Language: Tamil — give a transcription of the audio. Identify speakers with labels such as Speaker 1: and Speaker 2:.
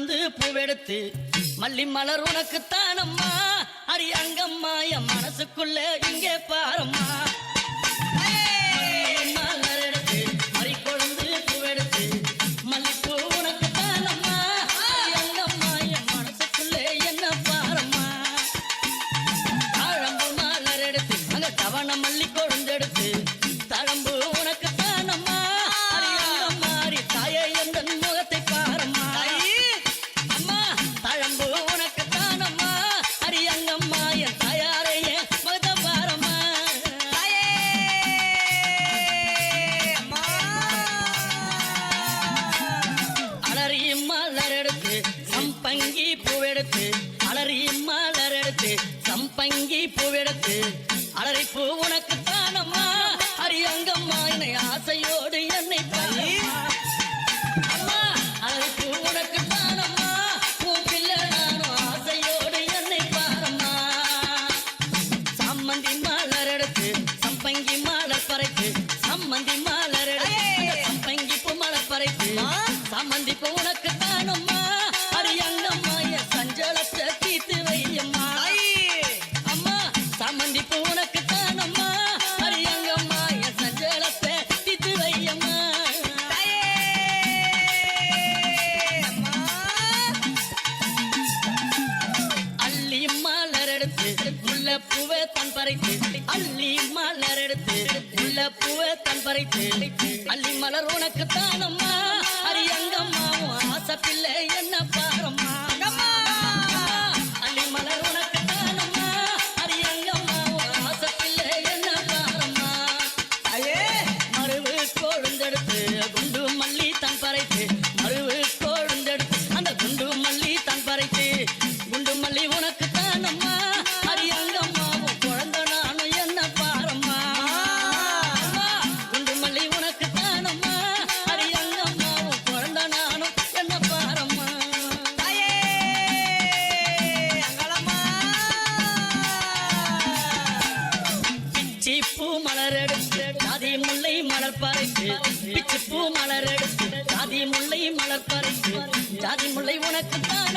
Speaker 1: கொழுந்து பூவெடுத்து மல்லி மலர் உனக்குத்தானம்மா அடி அங்கம்மா என் மனசுக்குள்ள இங்கே பாரம்மா மலர் எடுத்து மறி கொழுந்து பூவெடுத்து மல்லிப்பூ உனக்குத்தானம்மா அடி அங்கம்மா என் மனசுக்குள்ள என்ன பாரம்மா தாழம்பு மலர் எடுத்து அங்க தவண மல்லி கொழுந்து எடுத்து தாழம்பு உனக்குத்தானம்மா அடி அங்கம்மா அடி தாயே எந்த முகத்தை பாரம்மா அம்மா தாழம்பு உனக்குத்தானம்மா அடி அங்கம்மா என் தாயாரையே மகத பாரம்மா அலறி மலர் எடுத்து சம்பங்கி பூவெடுத்து அலறி மலர் எடுத்து சம்பங்கி பூவெடுத்து அலறி பூ உனக்குத்தானம்மா அடி அங்கம்மா என்னை ஆசையோடு என்னை பாரு அம்மா அலறி பூ உனக்குத்தானம்மா உன் பிள்ளை நானும் ஆசையோடு என்னை பாரம்மா சம்மந்தி மலர் எடுத்து சம்பங்கி மலர் பறைத்து சம்மந்தி மலர் எடுத்து சம்பங்கி பூ மலர் பறைத்து சம்மந்தி பூ உனக்குத்தானம்மா அடி அங்கம்மா என் சஞ்சலத்தை தீர்த்து வையம்மா அம்மா சம்மந்தி பூ உனக்குத்தானம்மா அடி அங்கம்மா என் சஞ்சலத்தை தீர்த்து வையம்மா அள்ளி மலர் எடுத்து முல்லைப்பூவை தன் பறைத்து அள்ளி மலர் எடுத்து முல்லைப்பூவை தன் பறைத்து அள்ளி மலர் உனக்குத்தானம்மா அடி அங்கம்மா உன் ஆசை பிள்ளை என்ன பாரம்மா அள்ளி மலர் உனக்குத்தானம்மா அடி அங்கம்மா உன் ஆசை பிள்ளை என்ன பாரம்மா மருவு கொழுந்தெடுத்து குண்டு மல்லி தன் பறைத்து மருவு கொழுந்தெடுத்து அந்த குண்டு மல்லி தன் பறைத்து குண்டு மல்லி உனக்குத்தானம்மா அடி அங்கம்மா உன் குழந்தை நானும் என்ன பாரம்மா குண்டு மல்லி உனக்குத்தானம்மா அடி அங்கம்மா உன் குழந்தை நானும் என்ன பாரம்மா பிச்சி பூ மலர் எடுத்து ஜாதி முல்லை மலர் பறைத்து பிச்சி பூ மலர் எடுத்து ஜாதி முல்லை மலர் பறைத்து ஜாதி முல்லை உனக்குத்தான்